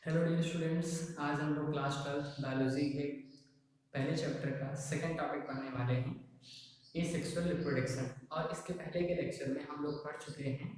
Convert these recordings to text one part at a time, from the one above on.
Hello dear students, आज हम लोग क्लास 12 बायोलॉजी के पहले चैप्टर का सेकंड टॉपिक पढ़ने वाले हैं, एसेक्सुअल रिप्रोडक्शन। और इसके पहले के लेक्चर में हम लोग पढ़ चुके हैं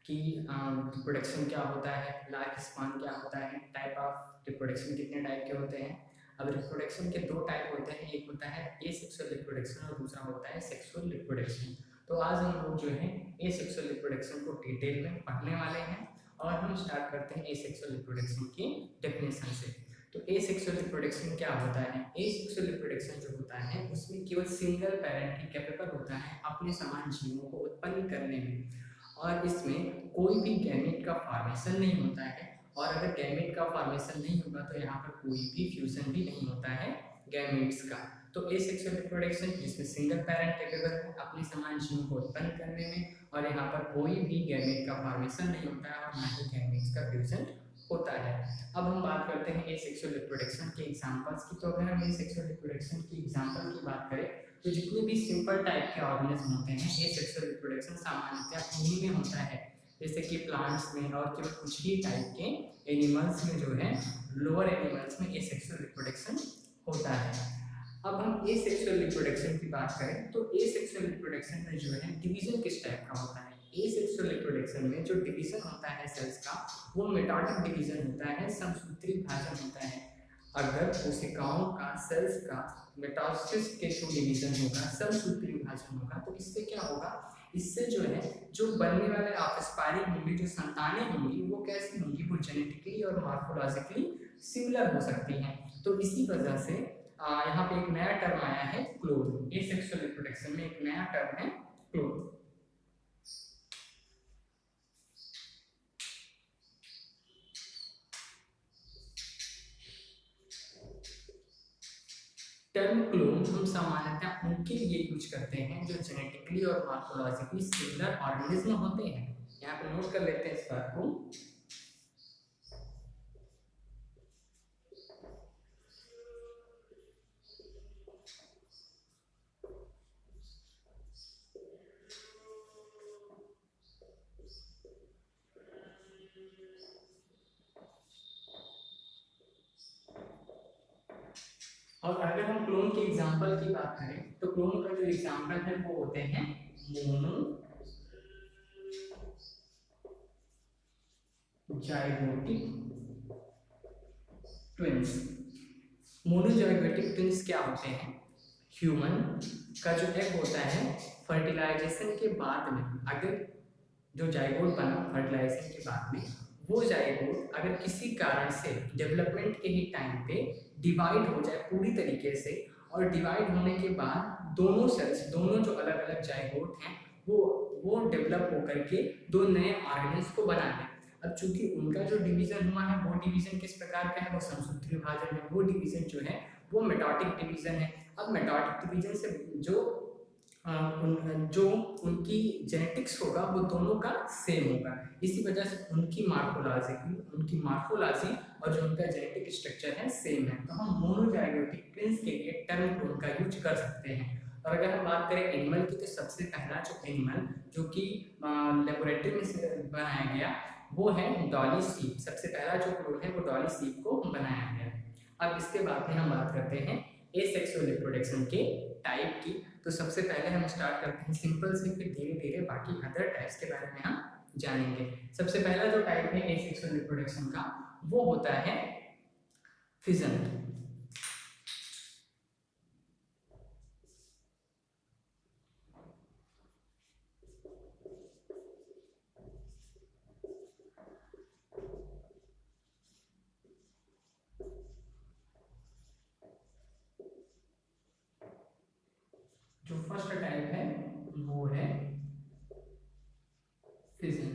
कि रिप्रोडक्शन क्या होता है, लाइफ स्पान क्या होता है, टाइप ऑफ रिप्रोडक्शन कितने टाइप के होते हैं। अब रिप्रोडक्शन के दो टाइप होते हैं, एक होता है एसेक्सुअल रिप्रोडक्शन और दूसरा होता है सेक्सुअल रिप्रोडक्शन। तो आज हम लोग जो है एसेक्सुअल रिप्रोडक्शन को डिटेल में पढ़ने वाले हैं और हम स्टार्ट करते हैं एसेक्सुअल रिप्रोडक्शन की डेफिनेशन से। तो एसेक्सुअल रिप्रोडक्शन क्या होता है? एसेक्सुअल रिप्रोडक्शन जो होता है उसमें केवल सिंगल पेरेंट ही कैपेबल होता है अपने समान जीवों को उत्पन्न करने में, और इसमें कोई भी गैमेट का फॉर्मेशन नहीं होता है। और अगर गैमेट का फॉर्मेशन नहीं होगा तो यहाँ पर कोई भी फ्यूजन भी नहीं होता है गैमेट्स का। तो एसेक्सुअल रिप्रोडक्शन जिसमें सिंगल पेरेंट कैपेबल है अपने समान जीवों को उत्पन्न करने में, और यहाँ पर कोई भी गैमेट का फॉर्मेशन नहीं होता है और ना ही गैमेट्स का फ्यूजन होता है। अब हम बात करते हैं एसेक्सुअल रिप्रोडक्शन के एग्जांपल्स की। तो अगर हम एसेक्सुअल रिप्रोडक्शन की एग्जांपल की बात करें तो जितने भी सिंपल टाइप के ऑर्गेनिज्म होते हैं एसेक्सुअल रिप्रोडक्शन सामान्यतः उन्हीं में होता है, जैसे कि प्लांट्स में और केवल कुछ ही टाइप के एनिमल्स में जो है, लोअर एनिमल्स में एसेक्सुअल रिप्रोडक्शन होता है। अब हम एसेक्सुअल रिप्रोडक्शन की बात करें तो एसेक्सुअल रिप्रोडक्शन में जो है डिवीजन किस टाइप का होता है। एसेक्सुअल रिप्रोडक्शन में जो डिवीजन होता है सेल्स का वो मेटाटिक डिवीजन होता है, समसूत्री विभाजन होता है। अगर कोशिकाओं का सेल्स का मेटासिस के थ्रू डिवीजन होगा, समसूत्री विभाजन होगा, तो इससे क्या होगा, इससे जो है जो बनने वाले ऑफस्पायरिंग होंगे, जो संतानें होंगी वो कैसी होंगी, वो जेनेटिकली और मॉर्फोलॉजिकली सिमिलर हो सकती हैं। तो इसी वजह से यहाँ पे एक नया टर्म आया है क्लोन। एसेक्सुअल रिप्रोडक्शन में एक नया टर्म है क्लोन। टर्म क्लोन हम सामान्यतः उनके लिए यूज करते हैं जो जेनेटिकली और मॉर्फोलॉजिकली सिमिलर ऑर्गेनिज्म होते हैं। यहाँ पे नोट कर लेते हैं इस बात को। और अगर हम क्लोन के एग्जांपल की बात करें तो क्लोन का जो एग्जांपल है वो होते हैं मोनोजाइगोटिक ट्विंस। मोनोजाइगोटिक ट्विंस क्या होते हैं? ह्यूमन का जो एग होता है फर्टिलाइजेशन के बाद में, अगर जो जाइगोट बना फर्टिलाइजेशन के बाद में, वो जाइगोट अगर किसी कारण से डेवलपमेंट के ही टाइम पे डिवाइड हो जाए पूरी तरीके से, और डिवाइड होने के बाद दोनों सेल्स, दोनों जो अलग अलग जाइगोट हैं वो डेवलप होकर के दो नए ऑर्गेनिल्स को बना लें। अब चूंकि उनका जो डिवीजन हुआ है वो डिवीजन किस प्रकार का है, वो समसूत्री विभाजन है। वो डिवीजन जो है वो मेटाटिक डिवीजन है। अब मेटाटिक डिवीजन से जो उनकी जेनेटिक्स होगा वो दोनों का सेम होगा। इसी वजह से उनकी मार्फोलॉजी और जो उनका जेनेटिक स्ट्रक्चर है सेम है। तो हम मोनोजाइगोटिक ट्विंस के लिए टर्म क्लोन का यूज कर सकते हैं। और अगर हम बात करें एनिमल की, तो सबसे पहला जो एनिमल जो कि लेबोरेटरी में से बनाया गया वो है डॉली शीप। सबसे पहला जो क्लोन है वो डॉली शीप को बनाया गया। अब इसके बाद में हम बात करते हैं एसेक्सुअल रिप्रोडक्शन के टाइप की। तो सबसे पहले हम स्टार्ट करते हैं सिंपल से, फिर धीरे धीरे बाकी अदर टाइप्स के बारे में हम जानेंगे। सबसे पहला जो टाइप है एसेक्सुअल रिप्रोडक्शन का वो होता है फिजन। जो फर्स्ट टाइप है वो है फिजन।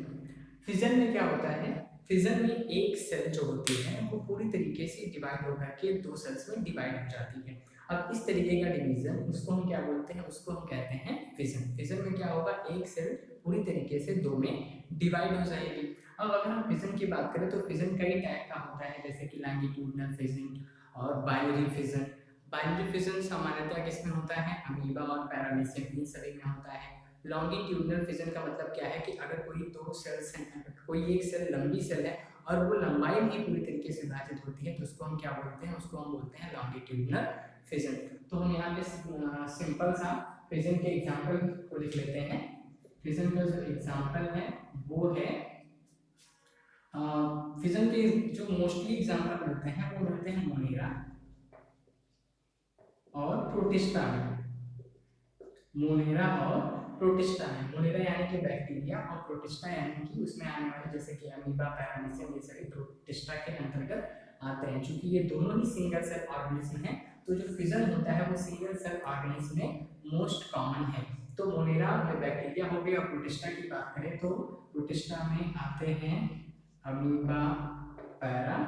फिजन में क्या होता है, फिजन में एक सेल जो होती है वो पूरी तरीके से डिवाइड होकर के दो सेल्स में डिवाइड हो जाती है। अब इस तरीके का डिवीजन उसको हम क्या बोलते हैं, उसको हम कहते हैं फिजन। फिजन में क्या होगा, एक सेल पूरी तरीके से दो में डिवाइड हो जाएगी। अब अगर हम फिजन की बात करें तो फिजन कई टाइप का होता है, जैसे कि लैंगिट्यूडनल फिजन और बाइनरी फिजन। बाइनरी फिजन सामान्यतः किसमें होता है, अमीबा और पैरामीशियम इन सभी में होता है। लॉन्गिट्यूडनल फिजन का मतलब क्या है कि अगर कोई दो सेल्स हैं, कोई एक सेल लंबी सेल है और वो लंबाई भी पूरी तरीके से विभाजित होती है, तो उसको हम क्या बोलते हैं, उसको हम बोलते हैं लॉन्गिट्यूडिनल फिजन। तो हम यहाँ पे सिंपल सा फिजन के एग्जाम्पल को लिख लेते हैं। फिजन का जो एग्जाम्पल है वो है फिजन के जो मोस्टली एग्जाम्पल मिलते हैं वो मिलते हैं मोनेरा और प्रोटिस्टा में। मोनेरा और प्रोटिस्टा में, मोनेरा यानी कि बैक्टीरिया और प्रोटिस्टा यानी कि उसमें आने वाले जैसे कि अमीबा, पैरामीशियम, ये सभी प्रोटिस्टा के अंतर्गत आते हैं। चूंकि ये दोनों ही सिंगल सेल ऑर्गेनिज्म हैं, तो जो फिजन होता है वो सिंगल सेल ऑर्गेनिज्म में मोस्ट कॉमन है। तो मोनेरा में बैक्टीरिया हो गया और प्रोटिस्टा की बात करें तो प्रोटिस्टा में आते हैं अमीबा, पैरामीशियम।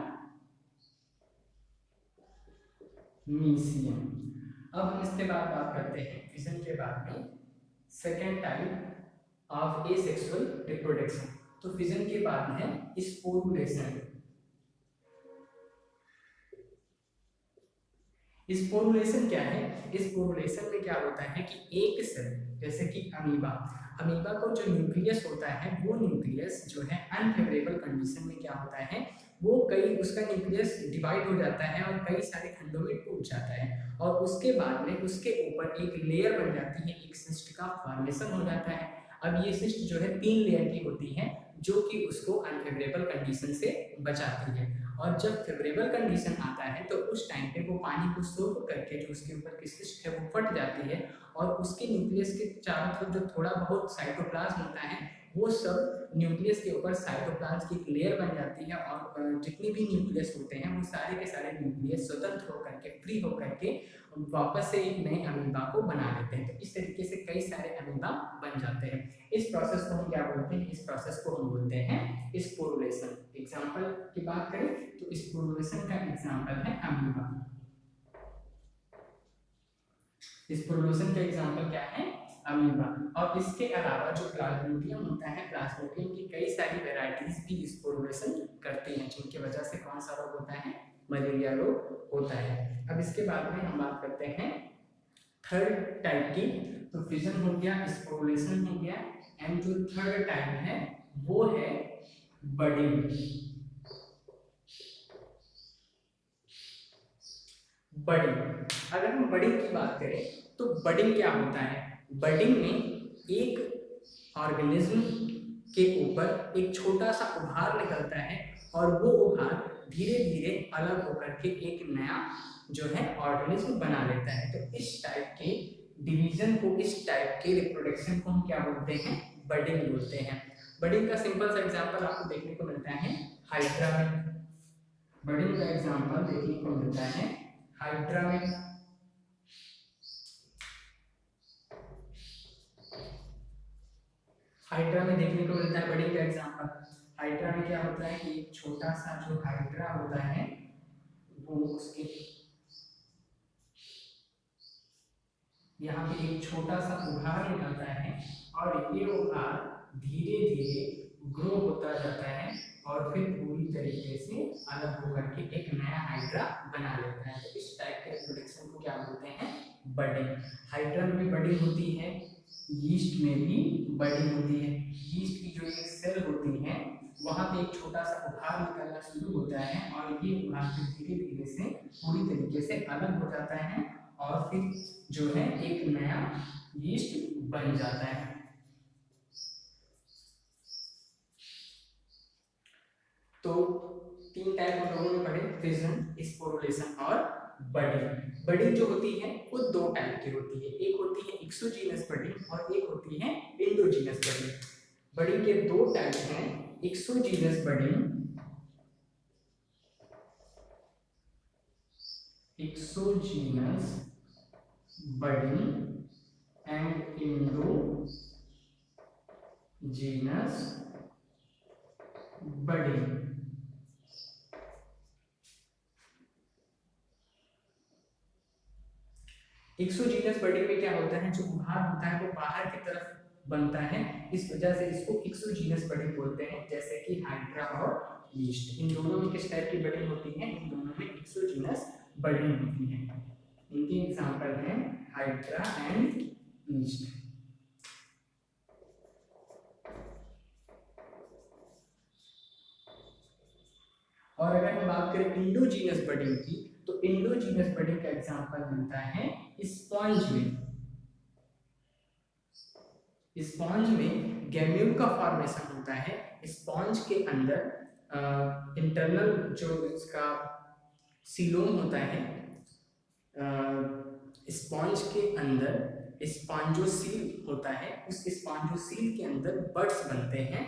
अब हम इसके बाद बात करते हैं फिजन के बाद में second type of asexual reproduction. तो फिजन के बाद है स्पोरुलेशन। स्पोरुलेशन क्या है? स्पोरुलेशन में क्या होता है कि एक सेल जैसे कि अमीबा, अमीबा को जो न्यूक्लियस होता है वो न्यूक्लियस जो है अनफेवरेबल कंडीशन में क्या होता है, वो कई उसका न्यूक्लियस डिवाइड हो जाता है और कई सारे खंडों में टूट जाता है और उसके बाद में उसके ऊपर एक लेयर बन जाती है, एक सिस्ट का फॉर्मेशन हो जाता है। अब ये सिस्ट जो है 3 लेयर की होती है जो कि उसको अनफेवरेबल कंडीशन से बचाती है और जब फेवरेबल कंडीशन आता है तो उस टाइम पे वो पानी को सोख करके जो उसके ऊपर की सिस्ट है वो फट जाती है और उसके न्यूक्लियस के चारों तरफ जो थोड़ा बहुत साइटोप्लाज्म होता है वो सब न्यूक्लियस के ऊपर साइटोप्लाज्म की एक लेयर बन जाती है और जितने भी न्यूक्लियस होते हैं वो सारे के सारे न्यूक्लियस स्वतंत्र होकर के, फ्री होकर के वापस से एक नए अमीबा को बना लेते हैं। तो इस तरीके से कई सारे अमीबा बन जाते हैं। इस प्रोसेस को हम क्या बोलते हैं? इस प्रोसेस को हम बोलते हैं स्पोरुलेशन। एग्जांपल की बात करें तो स्पोरुलेशन का एग्जांपल है अमीबा। स्पोरुलेशन का एग्जांपल क्या है? अमीबा। और इसके अलावा जो प्लाज्मोडियम होता है, प्लाज्मोडियम की कई सारी वेराइटीज भी स्पोरुलेशन करती हैं, जिनकी वजह से कौन सा रोग होता है? मलेरिया रोग होता है। अब इसके बाद में हम बात करते हैं थर्ड टाइप की। तो फिजन हो गया, स्पोरुलेशन हो गया, एंड जो थर्ड टाइप है वो है बडिंग। बडिंग, अगर हम बडिंग की बात करें तो बडिंग क्या होता है? बडिंग में एक ऑर्गेनिज्म के ऊपर एक छोटा सा उभार निकलता है और वो उभार धीरे धीरे अलग होकर के एक नया जो है ऑर्गेनिज्म बना लेता है। तो इस टाइप के डिवीजन को, इस टाइप के रिप्रोडक्शन को हम क्या बोलते हैं? बडिंग बोलते हैं। बडिंग का सिंपल सा एग्जांपल आपको देखने को मिलता है हाइड्रा में। बडिंग का एग्जांपल देखने को मिलता है हाइड्रा में। हाइड्रा में देखने को मिलता है बडिंग का एग्जांपल। हाइड्रा में क्या होता है कि एक छोटा सा जो हाइड्रा होता है वो उसके यहाँ पे एक छोटा सा उभार निकलता है और ये उभार धीरे धीरे ग्रो होता जाता है और फिर पूरी तरीके से अलग होकर के एक नया हाइड्रा बना लेता है। तो इस टाइप के रिप्रोडक्शन को क्या बोलते हैं? बडिंग। हाइड्रा में भी बडिंग होती है, यीस्ट में भी बडिंग होती है। यीस्ट की जो एक सेल होती है वहां पे एक छोटा सा उभार निकलना शुरू होता है और ये उभार धीरे धीरे से पूरी तरीके से अलग हो जाता है और फिर जो है एक नया यीस्ट बन जाता है। तो 3 टाइप हम लोगों ने पढ़े, फिजन, स्पोरुलेशन और बडिंग। बडिंग जो होती है वो 2 टाइप की होती है, एक होती है एक्सोजीनस बडिंग और एक होती है एंडोजीनस बडिंग। बडिंग के 2 टाइप हैं, exogenous budding, exogenous budding and endogenous budding. Exogenous budding में क्या होता है, जो उभार होता है वो बाहर की तरफ बनता है, इस वजह से इसको एक्सोजीनस बडिंग बोलते हैं। जैसे कि हाइड्रा और यीस्ट, इन दोनों में किस टाइप की बडिंग होती है? इन दोनों में एक्सोजीनस बडिंग होती है। इनके एग्जांपल हैं हाइड्रा एंड यीस्ट। और अगर हम बात करें इंडोजीनस बडिंग की, तो इंडोजीनस बडिंग का एग्जांपल मिलता है स्पॉन्ज में। स्पॉन्ज में गैम्यूल का फॉर्मेशन होता है। स्पॉन्ज के अंदर इंटरनल जो इसका सीलोम होता है, स्पॉन्ज के अंदर स्पॉन्जोसील होता है, उस स्पॉन्जोसील के अंदर बड्स बनते हैं।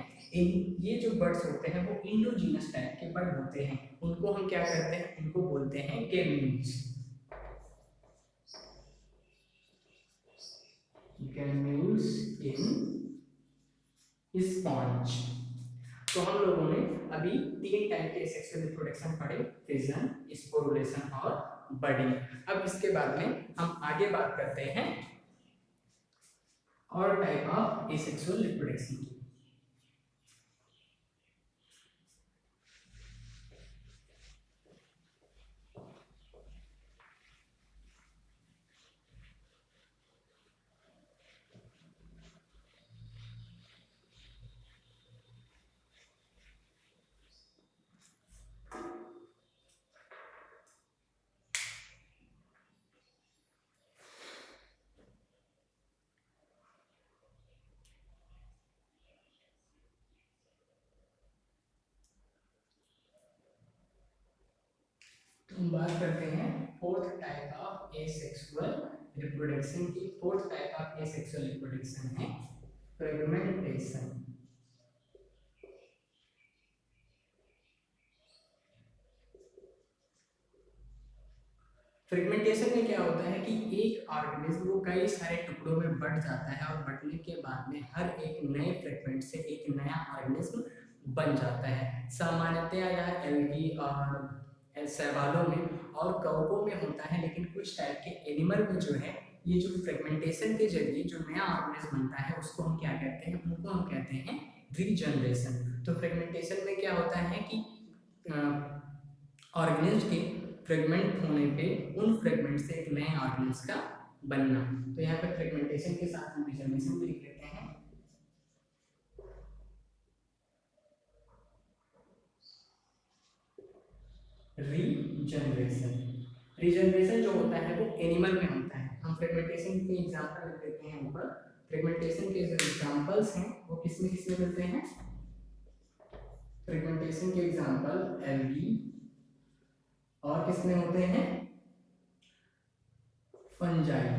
ये जो बड्स होते हैं वो इंडोजीनस टाइप के बड होते हैं, उनको हम क्या करते हैं, उनको बोलते हैं गैम्यूल्स। गैम्यूल्स इन स्पॉन्ज। तो हम लोगों ने अभी 3 टाइप के सेक्सुअल रिप्रोडक्शन पढ़े, फिजन, स्पोरुलेशन और बडिंग। अब इसके बाद में हम आगे बात करते हैं और टाइप ऑफ एसेक्सुअल रिप्रोडक्शन की। हम बात करते हैं fourth type of asexual reproduction की। Fourth type of asexual reproduction है फ्रेगमेंटेशन। फ्रेगमेंटेशन में क्या होता है कि एक ऑर्गेनिज्म वो कई सारे टुकड़ों में बंट जाता है और बंटने के बाद में हर एक नए फ्रेगमेंट से एक नया ऑर्गेनिज्म बन जाता है। सामान्यतया यह एल्गी और शैवालों में और कवकों में होता है, लेकिन कुछ टाइप के एनिमल में जो है ये जो फ्रेगमेंटेशन के जरिए जो नया ऑर्गेनिज्म बनता है उसको हम क्या कहते हैं, उनको हम कहते हैं रीजनरेशन। तो फ्रेगमेंटेशन में क्या होता है कि ऑर्गेनिज्म के फ्रेगमेंट होने पे उन फ्रेगमेंट से एक नए ऑर्गेनिज्म का बनना। तो यहाँ पे फ्रेगमेंटेशन के साथ हम रीजनरेशन भी लिख लेते हैं। रीजनरेशन, रीजनरेशन जो होता है वो एनिमल में होता है। हम फ्रेगमेंटेशन के एग्जांपल लिख देते हैं ऊपर। फ्रेगमेंटेशन के जो एग्जांपल्स हैं वो किसमें किसमें मिलते हैं? फ्रेगमेंटेशन के एग्जांपल एल्गी और किसमें होते हैं? फंजाई।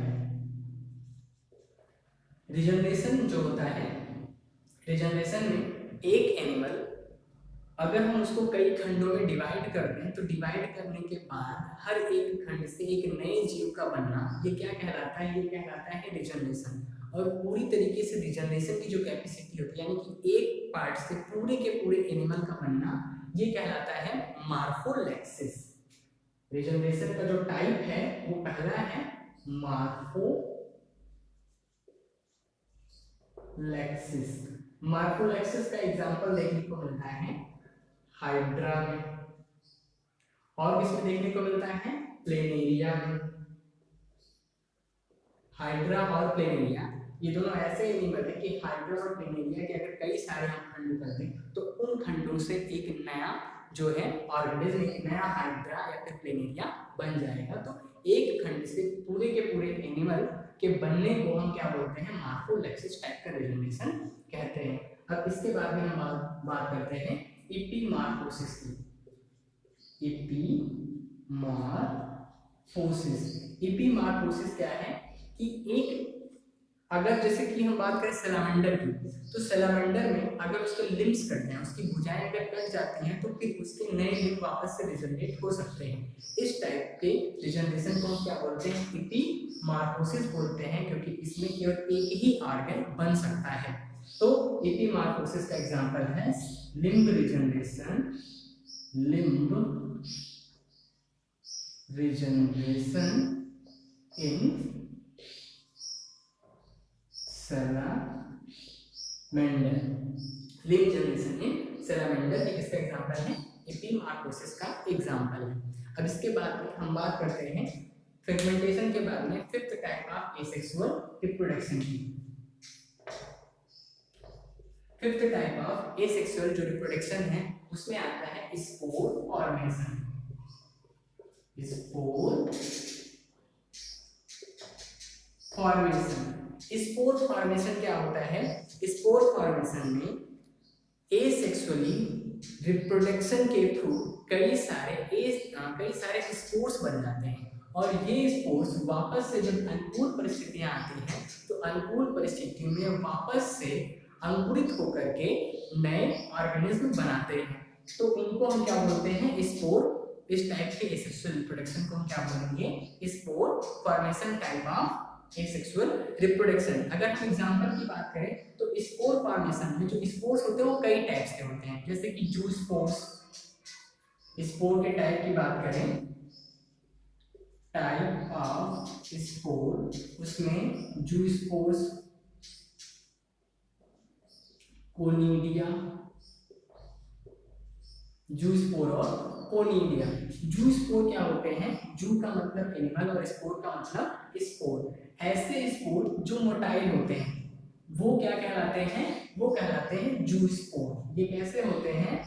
रीजनरेशन जो होता है, रीजनरेशन में एक एनिमल अगर हम उसको कई खंडों में डिवाइड कर दें तो डिवाइड करने के बाद हर एक खंड से एक नए जीव का बनना, ये क्या कहलाता है? ये कहलाता है रीजनरेशन। और पूरी तरीके से रीजनरेशन की जो कैपेसिटी होती है, यानी कि एक पार्ट से पूरे के पूरे एनिमल का बनना, ये कहलाता है मार्फोलेक्सिस। रीजनरेशन का जो टाइप है वो पहला है मार्फोलेक्सिस। मार्फोलेक्सिस का एग्जांपल देखने को मिलता है हाइड्रा में, और किसमें देखने को मिलता है? प्लेनेरिया में। हाइड्रा और प्लेनेरिया ये दोनों ऐसे एनिमल है कि हाइड्रा और प्लेनेरिया के अगर कई सारे हम खंड कर दें तो उन खंडों से एक नया जो है ऑर्गेनिज्म, एक नया हाइड्रा या फिर प्लेनेरिया बन जाएगा। तो एक खंड से पूरे के पूरे एनिमल के बनने को हम क्या बोलते हैं? मार्फोलेक्सिस टाइप का रीजनरेशन कहते हैं। अब इसके बाद में हम बात करते हैं एपीमॉर्फोसिस की। एपीमॉर्फोसिस, एपीमॉर्फोसिस क्या है कि एक, अगर जैसे कि हम बात करें सैलामेंडर की, तो सैलामेंडर में अगर उसके लिम्स कट जाएं, उसकी भुजाएं अगर कट जाती हैं तो फिर उसके नए लिम्ब वापस से रिजनरेट हो सकते हैं। इस टाइप के रिजनरेशन को हम क्या बोलते हैं? एपीमॉर्फोसिस बोलते हैं, क्योंकि इसमें केवल एक ही ऑर्गन बन सकता है। तो एपीमॉर्फोसिस का एग्जांपल है limb regeneration, limb regeneration in salamander। Limb generation in salamander एक इसका एग्जांपल है, एपीमॉर्फोसिस का एग्जांपल है। अब इसके बाद में हम बात करते हैं फ्रेगमेंटेशन के बाद में fifth type of asexual reproduction की। फिफ्थ टाइप ऑफ एसेक्सुअल जो रिप्रोडक्शन है उसमें आता है spore formation. Spore formation, spore formation क्या होता है? स्पोर फॉर्मेशन में एसेक्सुअली रिप्रोडक्शन के थ्रू कई सारे स्पोर्स बन जाते हैं और ये स्पोर्स वापस से जब अनुकूल परिस्थितियां आती हैं तो अनुकूल परिस्थितियों में वापस से अंकुरित होकर के नए ऑर्गेनिज्म बनाते हैं। तो उनको हम क्या बोलते हैं? स्पोर। इस टाइप के एसेक्सुअल रिप्रोडक्शन को हम क्या बोलेंगे? Spore formation type of asexual reproduction. अगर हम एग्जांपल की बात करें तो स्पोर फॉर्मेशन में जो स्पोर्स होते हैं वो कई टाइप्स के होते हैं, जैसे कि जू स्पोर्स। स्पोर के टाइप की बात करें, टाइप ऑफ स्पोर, उसमें जू स्पोर्स, कोनिडिया, जू स्पोर और कोनिडिया। जू स्पोर क्या होते हैं? जू का मतलब एनिमल और स्पोर का मतलब स्पोर। ऐसे स्पोर जो मोटाइल होते हैं वो क्या कहलाते हैं? वो कहलाते हैं जू स्पोर। ये कैसे होते हैं?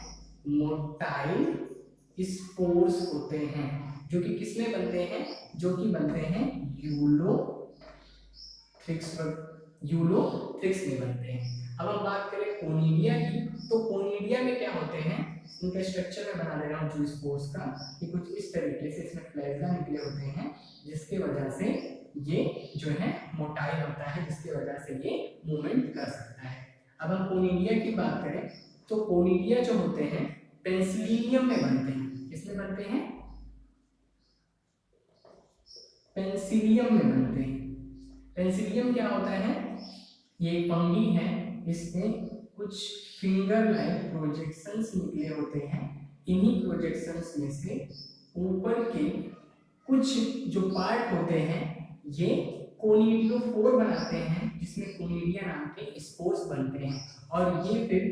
मोटाइल स्पोर्स होते हैं जो कि किसमें बनते हैं? जो कि बनते हैं यूलोथ्रिक्स में बनते हैं। अब हम बात करें कोनिडिया की, तो कोनिडिया में क्या होते हैं? इनका स्ट्रक्चर मैं बना दे रहा हूँ जू स्पोर्स का कि कुछ इस तरीके से इसमें फ्लैगेला निकले होते हैं जिसके वजह से ये जो है मोटाइल होता है, जिसकी वजह से ये मूवमेंट कर सकता है। अब हम कोनिडिया की बात करें तो कोनिडिया जो होते हैं पेंसिलिनियम में बनते हैं। किसमें बनते हैं? पेंसिलियम में बनते हैं। पेंसिलियम क्या होता है? ये फंगी है, इसमें कुछ फिंगर लाइक प्रोजेक्शंस निकले होते हैं। इन्हीं प्रोजेक्शंस में से ऊपर के कुछ जो पार्ट होते हैं ये कोनिडियोफोर बनाते हैं, जिसमें कोनिडिया नाम के स्पोर्स बनते हैं और ये फिर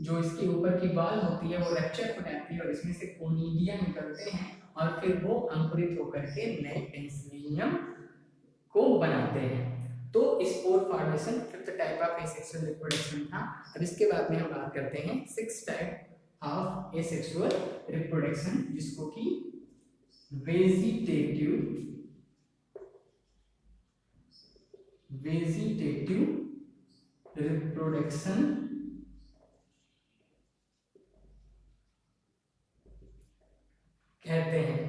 जो इसके ऊपर की बाल होती है वो रैप्चर हो जाती है और इसमें से कोनिडिया निकलते हैं और फिर वो अंकुरित होकर के नए पेंसिलिनियम को बनाते हैं। तो spore formation fifth type of asexual reproduction था। अब इसके बाद में हम बात करते हैं six type of asexual reproduction, जिसको कि वेजिटेटिव रिप्रोडक्शन कहते हैं।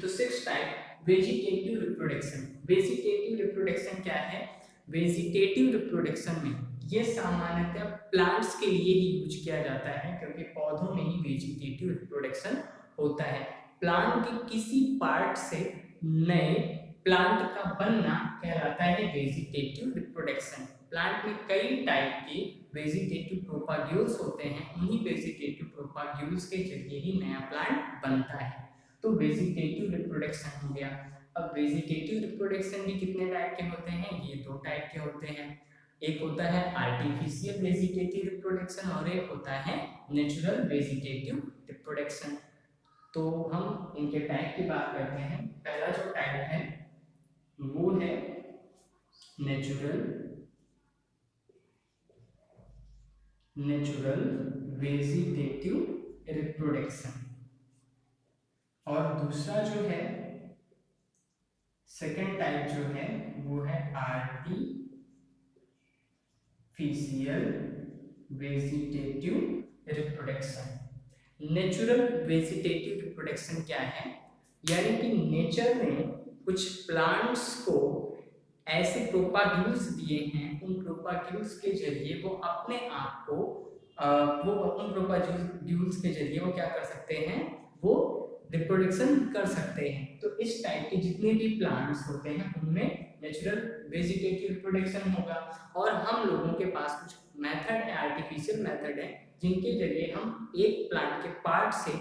तो six type vegetative reproduction. Vegetative reproduction क्या है? वेजिटेटिव रिप्रोडक्शन में ये सामान्यतः प्लांट्स के लिए ही यूज किया जाता है क्योंकि पौधों में ही वेजिटेटिव रिप्रोडक्शन होता है। प्लांट के किसी पार्ट से नए प्लांट का बनना कहलाता है वेजिटेटिव रिप्रोडक्शन। प्लांट में कई टाइप के वेजिटेटिव प्रोपाग्यूल्स होते हैं, उन्हीं वेजिटेटिव प्रोपाग्यूल्स के जरिए ही नया प्लांट बनता है। तो वेजिटेटिव रिप्रोडक्शन हो गया। अब वेजिटेटिव रिप्रोडक्शन भी कितने टाइप के होते हैं? ये दो टाइप के होते हैं। एक होता है आर्टिफिशियल वेजिटेटिव रिप्रोडक्शन और एक होता है नेचुरल वेजिटेटिव रिप्रोडक्शन। तो हम इनके टाइप की बात करते हैं। पहला जो टाइप है वो है नेचुरल वेजिटेटिव रिप्रोडक्शन और दूसरा जो है सेकेंड टाइप जो है वो है artificial vegetative reproduction. Natural vegetative reproduction क्या है? यानी कि नेचर ने कुछ प्लांट्स को ऐसे प्रोपाग्यूल्स दिए हैं, उन प्रोपाग्यूल्स के जरिए वो अपने आप को उन प्रोपाग्यूल्स के जरिए वो क्या कर सकते हैं? वो रिप्रोडक्शन कर सकते हैं। तो इस टाइप के जितने भी प्लांट्स होते हैं उनमें नेचुरल वेजिटेटिव रिप्रोडक्शन होगा और हम लोगों के पास कुछ मेथड है, आर्टिफिशियल मेथड है, जिनके जरिए हम एक प्लांट के पार्ट से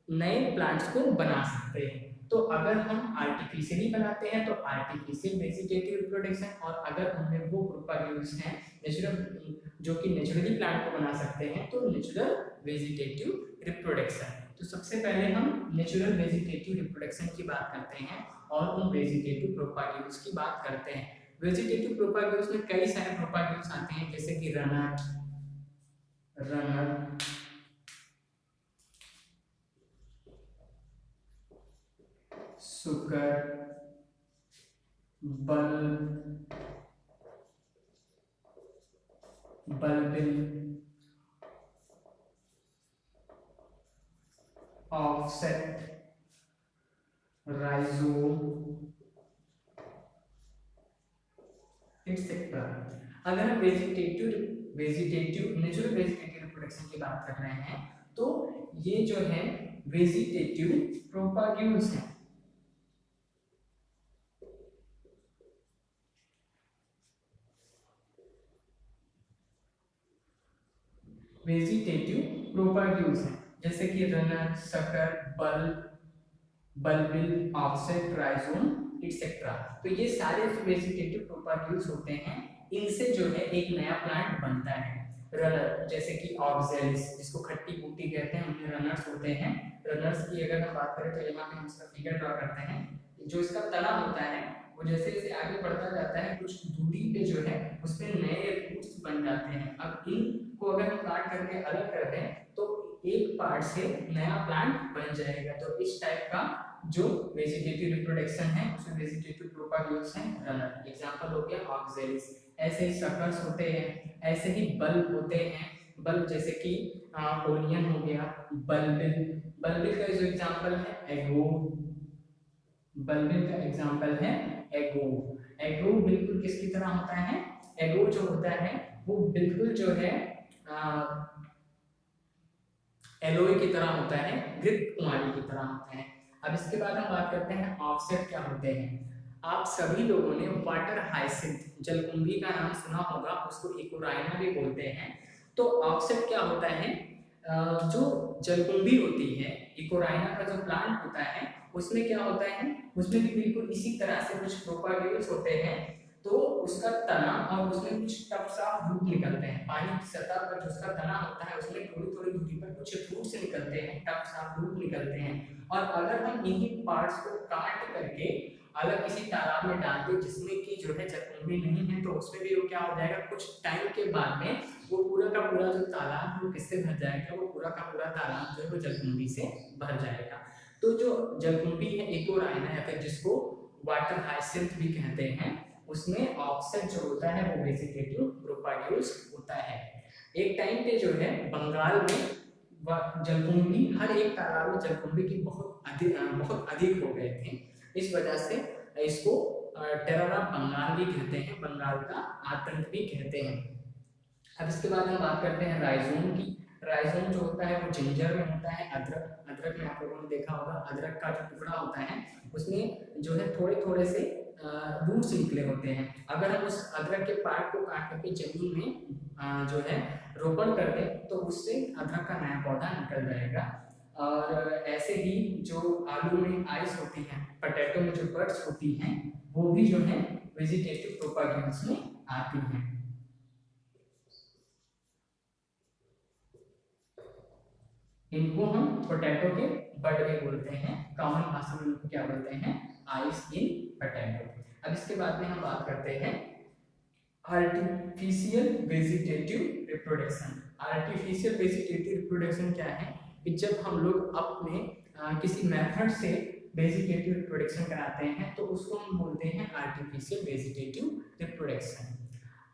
नए प्लांट्स को बना सकते हैं। तो अगर हम आर्टिफिशियली बनाते हैं तो आर्टिफिशियल वेजिटेटिव रिप्रोडक्शन, और अगर हमें वो प्रोपाग्यूल्स हैं नेचुरल जो कि नेचुरली प्लांट को बना सकते हैं तो नेचुरल वेजिटेटिव रिप्रोडक्शन। तो सबसे पहले हम नेचुरल वेजिटेटिव रिप्रोडक्शन की बात करते हैं और उन वेजिटेटिव प्रोपाग्यूल्स की बात करते हैं। वेजिटेटिव प्रोपाग्यूल्स में कई सारे प्रोपाग्यूल्स आते हैं जैसे कि रनर, रनर, सुकर, बल्बिल, ऑफसेट, राइजोम, एक्सेट्रा। अगर हम नेचुरल वेजिटेटिव रिप्रोडक्शन की बात कर रहे हैं तो ये जो है वेजिटेटिव प्रोपाग्यूल्स हैं। वेजिटेटिव प्रोपाग्यूल्स हैं जैसे कि runner, sucker, bulbil, offset, rhizome etcetera. तो ये सारे वेजिटेटिव प्रोपाग्यूल्स होते हैं, इनसे जो है एक नया प्लांट बनता है। रनर जैसे कि ऑक्जेलिस, जिसको खट्टी बूटी कहते हैं, उनमें रनर्स होते हैं। रनर्स की अगर हम बात करें तो यहाँ पे हम इसका फिगर ड्रॉ करते हैं। जो इसका तना होता है वो जैसे जैसे आगे बढ़ता जाता है कुछ दूरी पे जो है उसमें नए रूट्स बन जाते हैं। अब इनको अगर हम काट करके अलग कर दें तो एक पार्ट से नया प्लांट बन जाएगा। तो इस टाइप का जो वेजिटेटिव रिप्रोडक्शन है उसमें वेजिटेटिव प्रोपाग्यूल्स हैं रनर। एग्जांपल हो गया ऑक्जेलिस। ऐसे ही सकर्स होते हैं, ऐसे ही बल्ब होते हैं। बल्ब जैसे कि ओनियन हो गया, बल्बिल। बल्बिल का जो एग्जांपल है एगो, बल्बिल का एग्जांपल है एगो। एगो बिल्कुल किसकी तरह होता है? एगो जो होता है वो बिल्कुल जो है एलोय की तरह होता है, घृत कुमारी की तरह होता है। अब इसके बाद हम बात करते हैं ऑफसेट क्या होते हैं। आप सभी लोगों ने वाटर हाइसिंथ जलकुंभी का नाम सुना होगा, उसको इकोराइना भी बोलते हैं। तो ऑफसेट क्या होता है? जो जलकुंभी होती है, इकोराइना का जो प्लांट होता है उसमें क्या होता है, उसमें भी बिल्कुल इसी तरह से कुछ प्रोपागेल्स होते हैं। तो उसका तना और उसमें कुछ टफ साफ रूट निकलते हैं। पानी की सतह पर जो उसका तना होता है उसमें थोड़ी थोड़ी दूरी पर कुछ रूट्स निकलते हैं, टफ साफ रूट निकलते हैं। और अगर हम इन्हीं पार्ट्स को काट करके अलग किसी तालाब में डाल दें जिसमें कि जो है जलकुंभी नहीं है, तो उसमें भी वो क्या हो जाएगा, कुछ टाइम के बाद में वो पूरा का पूरा जो तालाब है वो किससे भर जाएगा, वो पूरा का पूरा तालाब जो है वो जलकुंभी से भर जाएगा। तो जो जलकुंभी है इकोराइना या फिर जिसको वाटर हाइसिंथ भी कहते हैं, उसमें ऑफसेट जो होता है वो वेजिटेटिव प्रोपाग्यूल्स होता है। एक टाइम पे जो है बंगाल में जलकुंभी, हर एक तालाब में जलकुंभी की बहुत अधिक हो गए थे। इस वजह से इसको टेरर ऑफ बंगाल भी कहते हैं, बंगाल का आतंक भी कहते हैं। अब इसके बाद हम बात करते हैं राइजोम की। राइजोम जो होता है वो जिंजर में होता है। अदरक में आप लोगों ने देखा होगा, अदरक का जो टुकड़ा होता है उसमें जो है थोड़े थोड़े से रूट्स निकले होते हैं। अगर हम उस अदरक के पार्ट को काट करके जमीन में जो है रोपण कर दें तो उससे अदरक का नया पौधा निकल जाएगा। और ऐसे ही जो आलू में आइस होती है, पोटैटो में जो बड्स होती हैं, वो भी जो है वेजिटेटिव प्रोपागेल्स में आती हैं। इनको हम पोटैटो के बड भी बोलते हैं, कॉमन भाषा में इनको क्या बोलते हैं, आइस इन पोटैटो। अब इसके बाद में हम बात करते हैं artificial vegetative reproduction. Artificial vegetative reproduction क्या है कि जब हम लोग अपने किसी मेथड से वेजिटेटिव रिप्रोडक्शन कराते हैं तो उसको हम बोलते हैं artificial vegetative reproduction.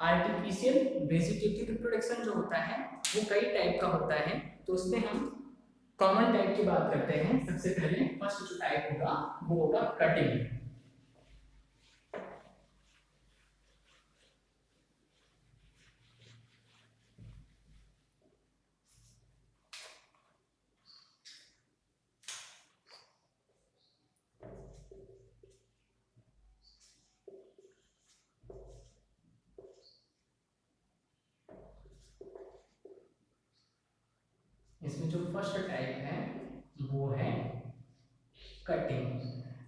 Artificial vegetative reproduction जो होता है वो कई टाइप का होता है। तो उसमें हम कॉमन टाइप की बात करते हैं। सबसे पहले फर्स्ट जो टाइप होगा वो होगा कटिंग। इसमें जो फर्स्ट टाइप है वो है कटिंग।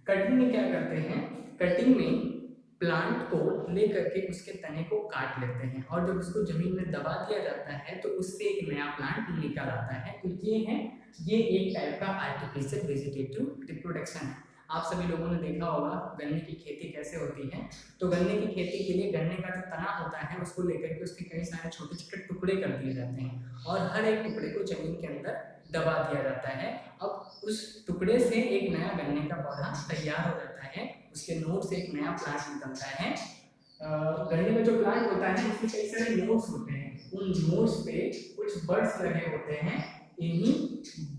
कटिंग में क्या करते हैं, कटिंग में प्लांट को लेकर के उसके तने को काट लेते हैं और जब उसको जमीन में दबा दिया जाता है तो उससे एक नया प्लांट निकल आता है। तो ये एक टाइप का आर्टिफिशियल वेजिटेटिव रिप्रोडक्शन है। आप सभी लोगों ने देखा होगा गन्ने की खेती कैसे होती है। तो गन्ने की खेती के लिए गन्ने का जो तना होता है उसको लेकर के उसके कई सारे छोटे छोटे टुकड़े कर दिए जाते हैं और हर एक टुकड़े को जमीन के अंदर दबा दिया जाता है। अब उस टुकड़े से एक नया गन्ने का पौधा तैयार हो जाता है, उसके नोड से एक नया प्लांट निकलता है। गन्ने में जो प्लांट होता है उसमें कई सारे नोड्स होते हैं, उन नोड्स पे कुछ बर्ड्स लगे होते हैं, इन्हीं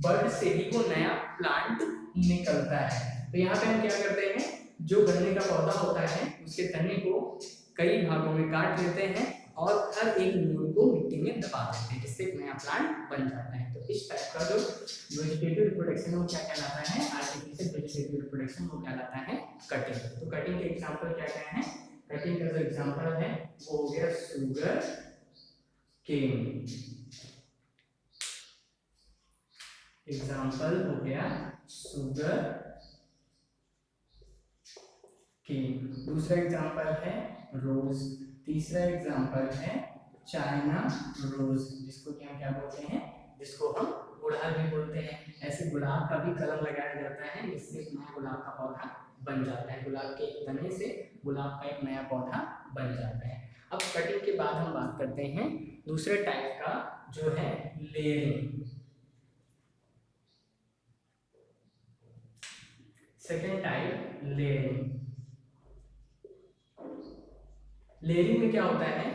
बर्ड से ही वो नया प्लांट निकलता है। तो यहाँ पे हम क्या करते हैं, जो गन्ने का पौधा होता है उसके तने को कई भागों में काट लेते हैं और हर एक नोड को मिट्टी में दबा देते हैं, जिससे एक नया प्लांट बन जाता है। तो इस टाइप का जो वेजिटेटिव रिप्रोडक्शन है वो क्या कहलाता है, आर्टिफिशियल वेजिटेटिव रिप्रोडक्शन वो कहलाता है कटिंग। तो कटिंग के एग्जांपल क्या क्या हैं, कटिंग का जो एग्जांपल है वो हो गया शुगर केन, एग्जांपल हो गया शुगर केन। दूसरा एग्जांपल है रोज, तीसरा एग्जांपल है चाइना रोज, जिसको कि हम क्या बोलते हैं, जिसको हम गुड़हल भी बोलते हैं। ऐसे गुलाब का भी कलम लगाया जाता है, जिससे एक नया गुलाब का पौधा बन जाता है, गुलाब के एक तने से गुलाब का एक नया पौधा बन जाता है। अब कटिंग के बाद हम बात करते हैं दूसरे टाइप का जो है layering. Second type layering. Layering में क्या होता है,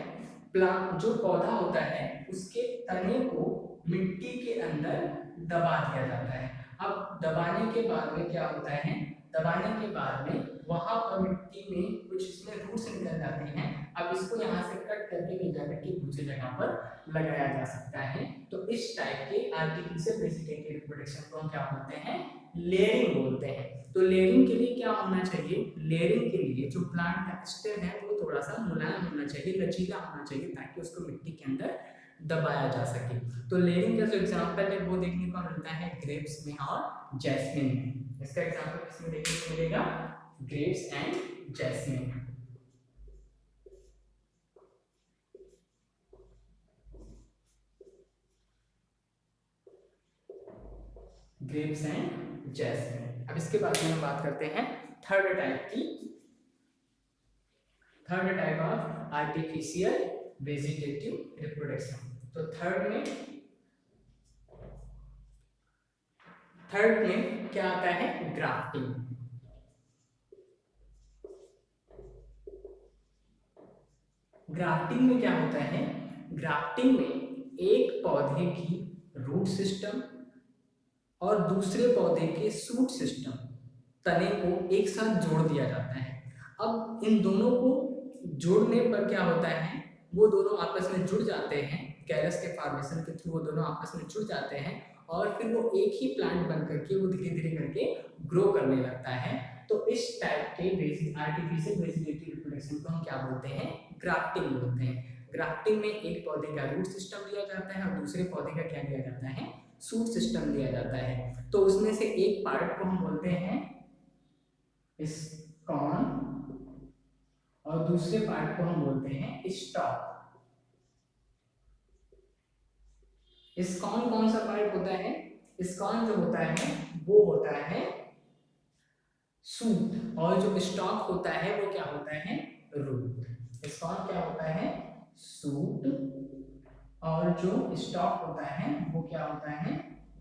प्लांट जो पौधा होता है उसके तने को मिट्टी के अंदर दबा दिया जाता है। अब दबाने के बाद में क्या होता है, दबाने के बाद में वहां पर मिट्टी में कुछ इसमें रूट्स निकल जाते हैं। अब इसको यहाँ से कट करके ले जाकर के दूसरी जगह पर लगाया जा सकता है। तो इस टाइप के आर्टिफिशियल वेजिटेटिव रिप्रोडक्शन को हम क्या बोलते हैं, लेयरिंग बोलते हैं। तो लेयरिंग के लिए क्या होना चाहिए, लेयरिंग के लिए जो प्लांट का स्टेम है वो थोड़ा सा मुलायम होना चाहिए, लचीला होना चाहिए, ताकि उसको मिट्टी के अंदर दबाया जा सके। तो लेयरिंग का जो एग्जांपल है वो देखने को मिलता है ग्रेप्स में और जैस्मिन में। इसका एग्जांपल किसमें देखने को मिलेगा, grapes and jasmine. Grapes and jasmine. अब इसके बाद में हम बात करते हैं थर्ड टाइप की, third type of artificial vegetative reproduction. तो थर्ड में क्या आता है, ग्राफ्टिंग। ग्राफ्टिंग में क्या होता है, ग्राफ्टिंग में एक पौधे की रूट सिस्टम और दूसरे पौधे के शूट सिस्टम, तने को एक साथ जोड़ दिया जाता है। अब इन दोनों को जोड़ने पर क्या होता है, वो दोनों आपस में जुड़ जाते हैं, कैलस के फॉर्मेशन के थ्रू वो दोनों आपस में जुड़ जाते हैं और फिर वो एक ही प्लांट बन करके वो धीरे धीरे करके ग्रो करने लगता है। तो इस टाइप के आर्टिफिशियल वेजिटेटिव रिप्रोडक्शन को हम क्या बोलते हैं, ग्राफ्टिंग बोलते हैं। ग्राफ्टिंग में एक पौधे का रूट सिस्टम लिया जाता है और दूसरे पौधे का क्या लिया जाता है, शूट सिस्टम लिया जाता है। तो उसमें से एक पार्ट को हम बोलते हैं स्कॉन और दूसरे पार्ट को हम बोलते हैं स्टॉक। स्कॉन कौन सा पार्ट होता है, स्कॉन जो होता है वो होता है शूट और जो स्टॉक होता है वो क्या होता है, रूट। स्कॉन क्या होता है, शूट, और जो स्टॉक होता है वो क्या होता है,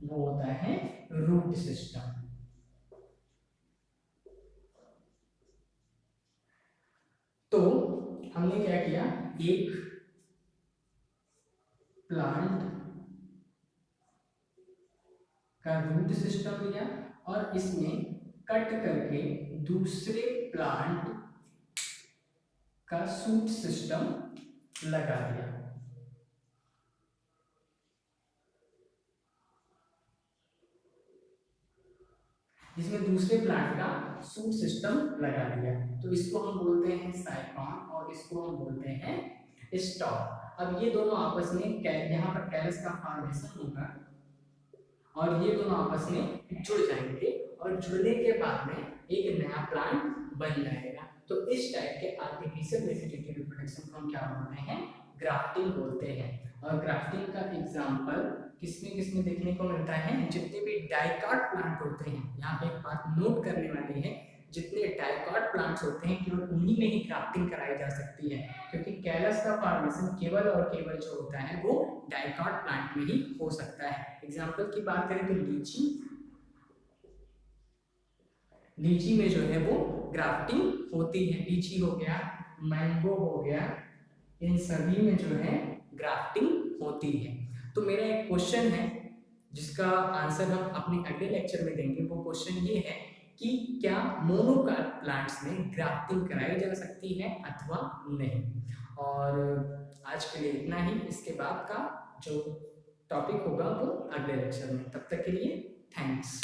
वो होता है रूट सिस्टम। तो हमने क्या किया, एक प्लांट का रूट सिस्टम लिया और इसमें कट करके दूसरे प्लांट का शूट सिस्टम लगा दिया। जिसमें दूसरे प्लांट का शूट सिस्टम लगा दिया, तो इसको हम बोलते हैं साइकॉन और इसको हम बोलते हैं स्टॉक। अब ये दोनों आपस में यहाँ पर कैलस का फॉर्मेशन होगा और ये दोनों आपस में जुड़ जाएंगे और जुड़ने के बाद में एक नया प्लांट बन जाएगा। तो इस टाइप के आर्टिफिशियल वेजिटेटिव रिप्रोडक्शन को हम क्या बोलते हैं, ग्राफ्टिंग बोलते हैं। और ग्राफ्टिंग का एग्जांपल किसमें किसमें देखने को मिलता है, जितने भी डाइकॉट प्लांट होते हैं, यहाँ पे एक बात नोट करने वाली है, जितने डाइकॉट प्लांट्स होते हैं केवल उन्हीं में ही ग्राफ्टिंग कराई जा सकती है, क्योंकि कैलस का फॉर्मेशन केवल और केवल जो होता है वो डाइकॉट प्लांट में ही हो सकता है। एग्जाम्पल की बात करें तो लीची में जो है वो ग्राफ्टिंग होती है, लीची हो गया, मैंगो हो गया, इन सभी में जो है ग्राफ्टिंग होती है। तो मेरा एक क्वेश्चन है जिसका आंसर हम अपने अगले लेक्चर में देंगे। वो क्वेश्चन ये है कि क्या मोनोकार्प प्लांट्स में ग्राफ्टिंग कराई जा सकती है अथवा नहीं। और आज के लिए इतना ही, इसके बाद का जो टॉपिक होगा वो अगले लेक्चर में। तब तक के लिए थैंक्स।